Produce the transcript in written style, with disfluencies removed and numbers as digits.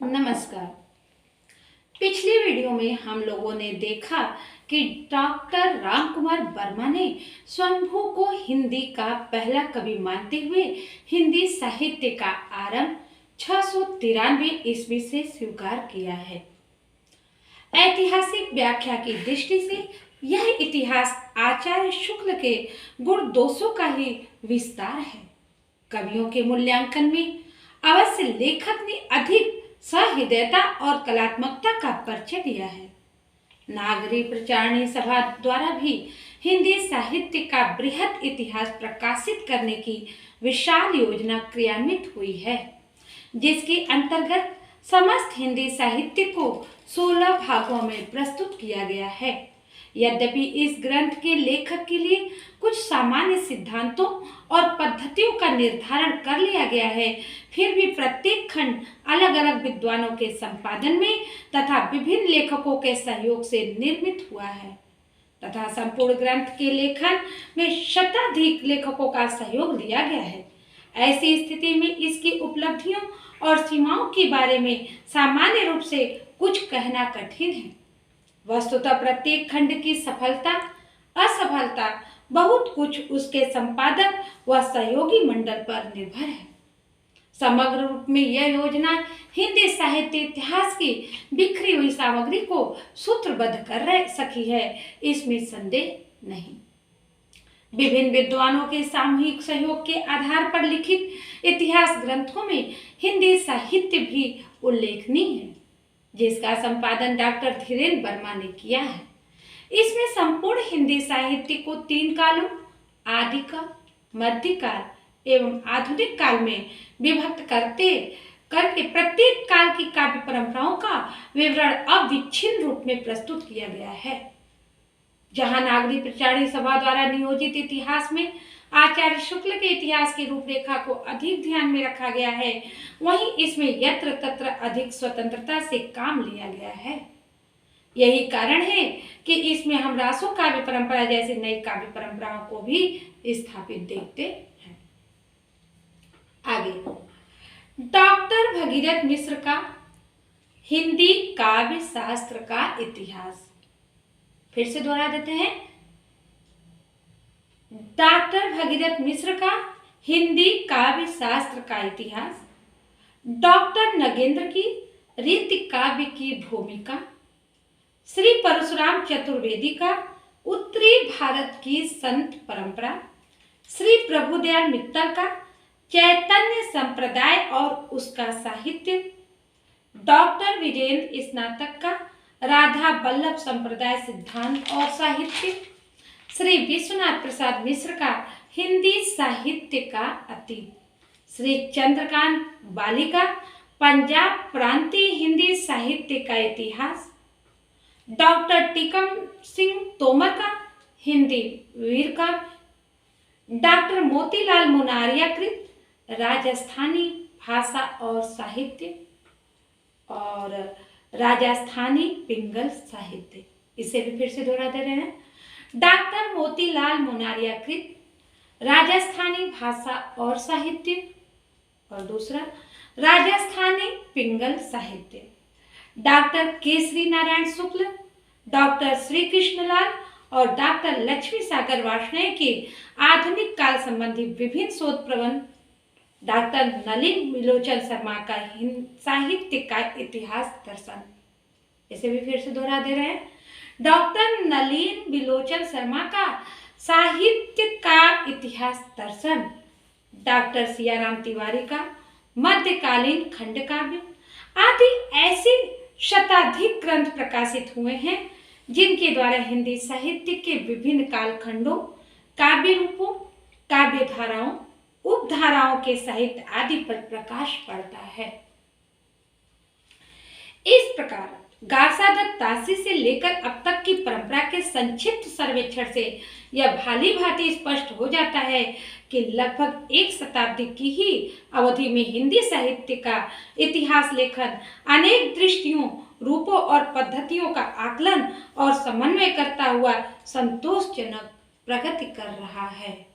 नमस्कार। पिछली वीडियो में हम लोगों ने देखा कि डॉक्टर रामकुमार वर्मा ने स्वयंभू को हिंदी का पहला कवि मानते हुए हिंदी साहित्य का आरंभ 693 ईस्वी से स्वीकार किया है। ऐतिहासिक व्याख्या की दृष्टि से यह इतिहास आचार्य शुक्ल के गुण दोषों का ही विस्तार है। कवियों के मूल्यांकन में अवश्य लेखक ने अधिक सहृदयता और कलात्मकता का परिचय दिया है। नागरी प्रचारणी सभा द्वारा भी हिंदी साहित्य का बृहद इतिहास प्रकाशित करने की विशाल योजना क्रियान्वित हुई है, जिसके अंतर्गत समस्त हिंदी साहित्य को 16 भागों में प्रस्तुत किया गया है। यद्यपि इस ग्रंथ के लेखक के लिए कुछ सामान्य सिद्धांतों और पद्धतियों का निर्धारण कर लिया गया है, फिर भी प्रत्येक खंड अलग अलग विद्वानों के संपादन में तथा विभिन्न लेखकों के सहयोग से निर्मित हुआ है तथा संपूर्ण ग्रंथ के लेखन में शताधिक लेखकों का सहयोग लिया गया है। ऐसी स्थिति में इसकी उपलब्धियों और सीमाओं के बारे में सामान्य रूप से कुछ कहना कठिन है। वस्तुतः प्रत्येक खंड की सफलता असफलता बहुत कुछ उसके संपादक व सहयोगी मंडल पर निर्भर है। समग्र रूप में यह योजना हिंदी साहित्य इतिहास की बिखरी हुई सामग्री को सूत्रबद्ध कर सकी है, इसमें संदेह नहीं। विभिन्न विद्वानों के सामूहिक सहयोग के आधार पर लिखित इतिहास ग्रंथों में हिंदी साहित्य भी उल्लेखनीय है, जिसका संपादन डॉक्टर धीरेन्द्र वर्मा ने किया है। इसमें संपूर्ण हिंदी साहित्य को 3 कालों आदिकाल, मध्यकाल एवं आधुनिक काल में विभक्त करके प्रत्येक काल की काव्य परंपराओं का विवरण अविच्छिन्न रूप में प्रस्तुत किया गया है। जहां नागरी प्रचारणी सभा द्वारा नियोजित इतिहास में आचार्य शुक्ल के इतिहास की रूपरेखा को अधिक ध्यान में रखा गया है, वहीं इसमें यत्र तत्र अधिक स्वतंत्रता से काम लिया गया है। यही कारण है कि इसमें हम रासो काव्य परंपरा जैसी नई काव्य परंपराओं को भी स्थापित देखते हैं। आगे डॉक्टर भगीरथ मिश्र का हिंदी काव्य शास्त्र का इतिहास, फिर से दोहरा देते हैं। डॉक्टर भगीरथ मिश्र का हिंदी काव्य शास्त्र का इतिहास, डॉक्टर नगेंद्र की रीति काव्य की भूमिका, श्री परशुराम चतुर्वेदी का उत्तरी भारत की संत परंपरा, श्री प्रभुदयाल मित्तल का चैतन्य संप्रदाय और उसका साहित्य, डॉक्टर वीरेंद्र स्नातक का राधा वल्लभ संप्रदाय सिद्धांत और साहित्य, श्री विश्वनाथ प्रसाद मिश्र का हिंदी साहित्य का अतीत, श्री चंद्रकांत बाली का पंजाब प्रांतीय हिंदी साहित्य का इतिहास, डॉक्टर टीकम सिंह तोमर का हिंदी वीर काव्य, डॉक्टर मोतीलाल मुनारिया कृत राजस्थानी भाषा और साहित्य और राजस्थानी पिंगल साहित्य। इसे भी फिर से दोहरा दे रहे हैं। डॉक्टर मोतीलाल मुनारिया कृत राजस्थानी भाषा और साहित्य और दूसरा राजस्थानी पिंगल साहित्य, डॉक्टर केसरी नारायण शुक्ल, डॉक्टर श्री कृष्णलाल और डॉक्टर लक्ष्मी सागर वार्ष्णेय के आधुनिक काल संबंधी विभिन्न शोध प्रबंध, डॉक्टर नलिन विलोचन शर्मा का साहित्य का इतिहास दर्शन। इसे भी फिर से दोहरा दे रहे हैं। डॉक्टर नलिन विलोचन शर्मा का साहित्य का इतिहास दर्शन, डॉक्टर सियाराम तिवारी का मध्यकालीन खंड काव्य आदि ऐसे शताधिक ग्रंथ प्रकाशित हुए हैं, जिनके द्वारा हिंदी साहित्य के विभिन्न कालखंडों, काव्य रूपों, काव्य धाराओं, उपधाराओं के साहित्य आदि पर प्रकाश पड़ता है। इस प्रकार गासादत्त तासी से लेकर अब तक की परंपरा के संक्षिप्त सर्वेक्षण से यह भाली भांति स्पष्ट हो जाता है कि लगभग 1 शताब्दी की ही अवधि में हिंदी साहित्य का इतिहास लेखन अनेक दृष्टियों, रूपों और पद्धतियों का आकलन और समन्वय करता हुआ संतोषजनक प्रगति कर रहा है।